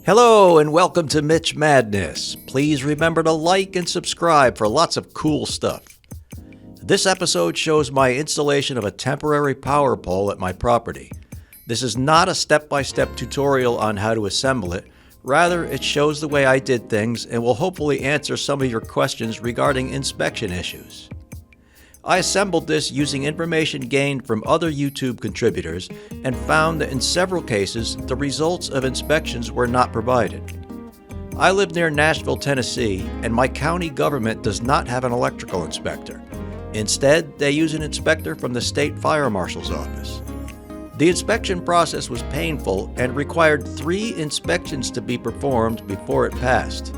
Hello and welcome to Mitch Madness. Please remember to like and subscribe for lots of cool stuff. This episode shows my installation of a temporary power pole at my property. This is not a step-by-step tutorial on how to assemble it. Rather, it shows the way I did things and will hopefully answer some of your questions regarding inspection issues. I assembled this using information gained from other YouTube contributors and found that in several cases, the results of inspections were not provided. I live near Nashville, Tennessee, and my county government does not have an electrical inspector. Instead, they use an inspector from the state fire marshal's office. The inspection process was painful and required 3 inspections to be performed before it passed.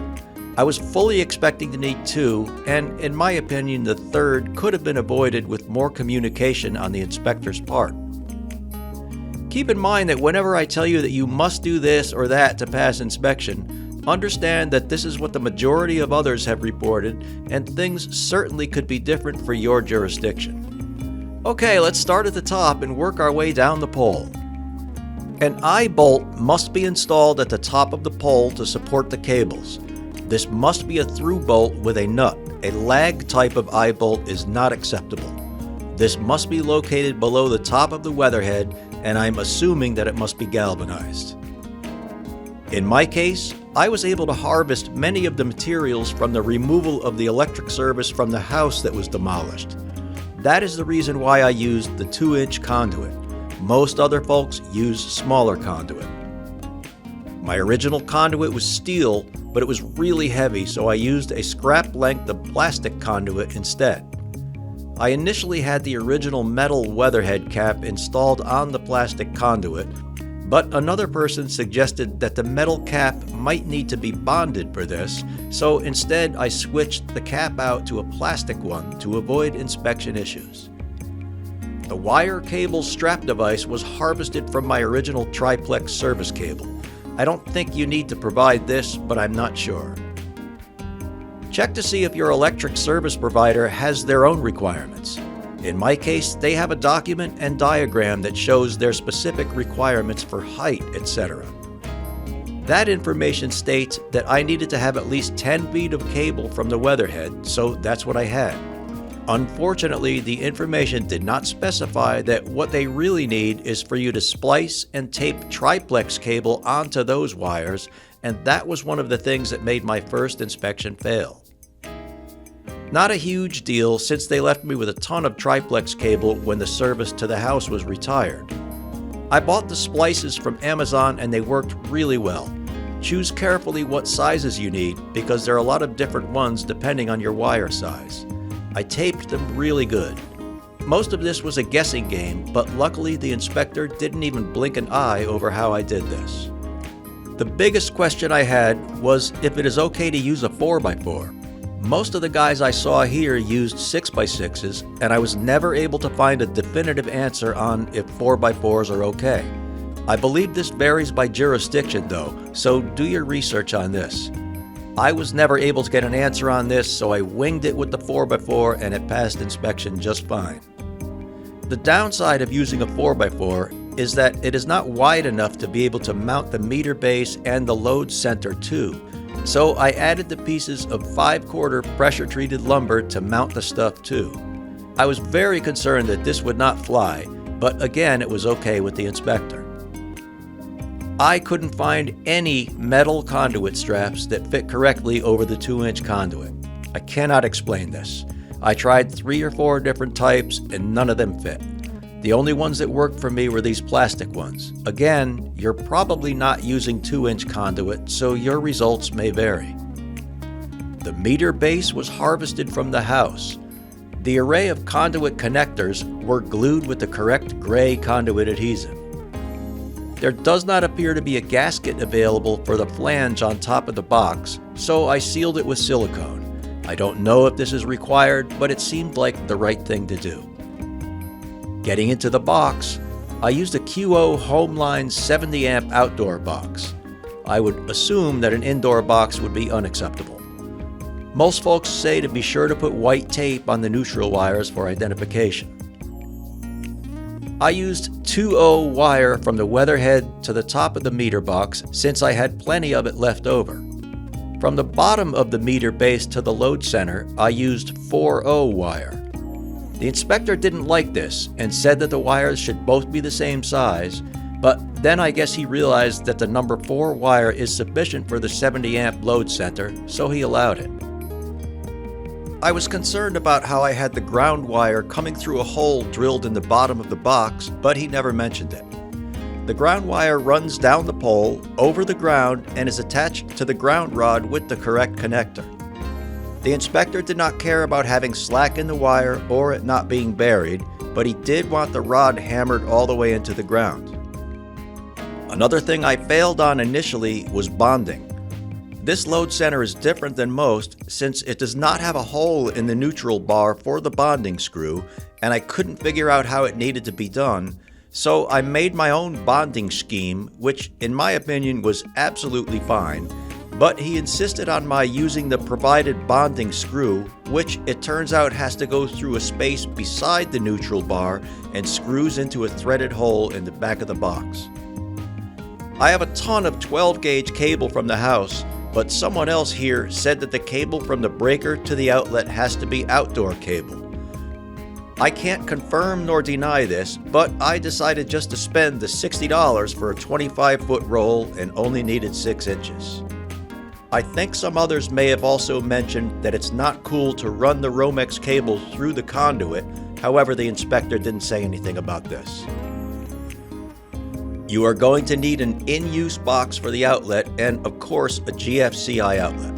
I was fully expecting to need 2, and in my opinion, the 3rd could have been avoided with more communication on the inspector's part. Keep in mind that whenever I tell you that you must do this or that to pass inspection, understand that this is what the majority of others have reported, and things certainly could be different for your jurisdiction. Okay, let's start at the top and work our way down the pole. An eye-bolt must be installed at the top of the pole to support the cables. This must be a through bolt with a nut. A lag type of eye bolt is not acceptable. This must be located below the top of the weatherhead, and I'm assuming that it must be galvanized. In my case, I was able to harvest many of the materials from the removal of the electric service from the house that was demolished. That is the reason why I used the 2-inch conduit. Most other folks use smaller conduit. My original conduit was steel, but it was really heavy, so I used a scrap length of plastic conduit instead. I initially had the original metal weatherhead cap installed on the plastic conduit, but another person suggested that the metal cap might need to be bonded for this, so instead I switched the cap out to a plastic one to avoid inspection issues. The wire cable strap device was harvested from my original triplex service cable. I don't think you need to provide this, but I'm not sure. Check to see if your electric service provider has their own requirements. In my case, they have a document and diagram that shows their specific requirements for height, etc. That information states that I needed to have at least 10 feet of cable from the weatherhead, so that's what I had. Unfortunately, the information did not specify that what they really need is for you to splice and tape triplex cable onto those wires, and that was one of the things that made my first inspection fail. Not a huge deal, since they left me with a ton of triplex cable when the service to the house was retired. I bought the splices from Amazon and they worked really well. Choose carefully what sizes you need, because there are a lot of different ones depending on your wire size. I taped them really good. Most of this was a guessing game, but luckily the inspector didn't even blink an eye over how I did this. The biggest question I had was if it is okay to use a 4x4. Most of the guys I saw here used 6x6s, and I was never able to find a definitive answer on if 4x4s are okay. I believe this varies by jurisdiction though, so do your research on this. I was never able to get an answer on this, so I winged it with the 4x4 and it passed inspection just fine. The downside of using a 4x4 is that it is not wide enough to be able to mount the meter base and the load center too, so I added the pieces of 5/4 pressure-treated lumber to mount the stuff too. I was very concerned that this would not fly, but again it was okay with the inspector. I couldn't find any metal conduit straps that fit correctly over the 2-inch conduit. I cannot explain this. I tried 3 or 4 different types and none of them fit. The only ones that worked for me were these plastic ones. Again, you're probably not using 2-inch conduit, so your results may vary. The meter base was harvested from the house. The array of conduit connectors were glued with the correct gray conduit adhesive. There does not appear to be a gasket available for the flange on top of the box, so I sealed it with silicone. I don't know if this is required, but it seemed like the right thing to do. Getting into the box, I used a QO Homeline 70 amp outdoor box. I would assume that an indoor box would be unacceptable. Most folks say to be sure to put white tape on the neutral wires for identification. I used 2/0 wire from the weatherhead to the top of the meter box since I had plenty of it left over. From the bottom of the meter base to the load center, I used 4/0 wire. The inspector didn't like this and said that the wires should both be the same size, but then I guess he realized that the number 4 wire is sufficient for the 70 amp load center, so he allowed it. I was concerned about how I had the ground wire coming through a hole drilled in the bottom of the box, but he never mentioned it. The ground wire runs down the pole, over the ground, and is attached to the ground rod with the correct connector. The inspector did not care about having slack in the wire or it not being buried, but he did want the rod hammered all the way into the ground. Another thing I failed on initially was bonding. This load center is different than most since it does not have a hole in the neutral bar for the bonding screw, and I couldn't figure out how it needed to be done, so I made my own bonding scheme, which in my opinion was absolutely fine, but he insisted on my using the provided bonding screw, which it turns out has to go through a space beside the neutral bar and screws into a threaded hole in the back of the box. I have a ton of 12 gauge cable from the house, but someone else here said that the cable from the breaker to the outlet has to be outdoor cable. I can't confirm nor deny this, but I decided just to spend the $60 for a 25-foot roll and only needed 6 inches. I think some others may have also mentioned that it's not cool to run the Romex cable through the conduit, however the inspector didn't say anything about this. You are going to need an in-use box for the outlet and, of course, a GFCI outlet.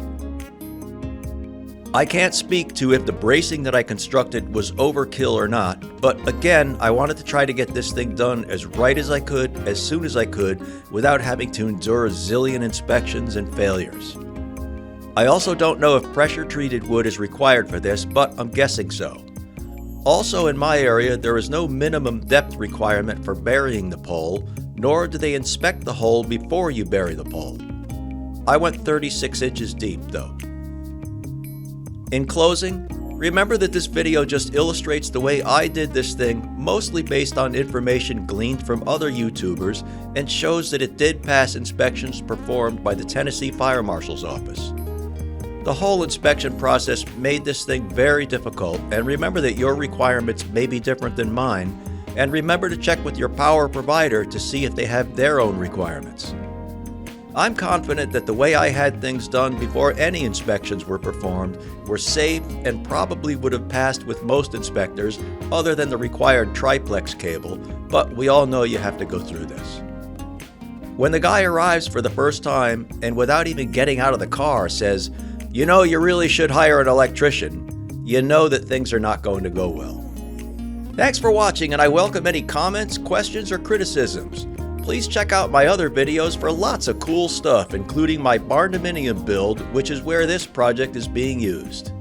I can't speak to if the bracing that I constructed was overkill or not, but again, I wanted to try to get this thing done as right as I could, as soon as I could, without having to endure a zillion inspections and failures. I also don't know if pressure-treated wood is required for this, but I'm guessing so. Also in my area, there is no minimum depth requirement for burying the pole, nor do they inspect the hole before you bury the pole. I went 36 inches deep though. In closing, remember that this video just illustrates the way I did this thing, mostly based on information gleaned from other YouTubers, and shows that it did pass inspections performed by the Tennessee Fire Marshal's Office. The whole inspection process made this thing very difficult, and remember that your requirements may be different than mine, and remember to check with your power provider to see if they have their own requirements. I'm confident that the way I had things done before any inspections were performed were safe and probably would have passed with most inspectors other than the required triplex cable, but we all know you have to go through this. When the guy arrives for the first time and without even getting out of the car says, "You know, you really should hire an electrician," you know that things are not going to go well. Thanks for watching, and I welcome any comments, questions, or criticisms. Please check out my other videos for lots of cool stuff, including my barn dominium build, which is where this project is being used.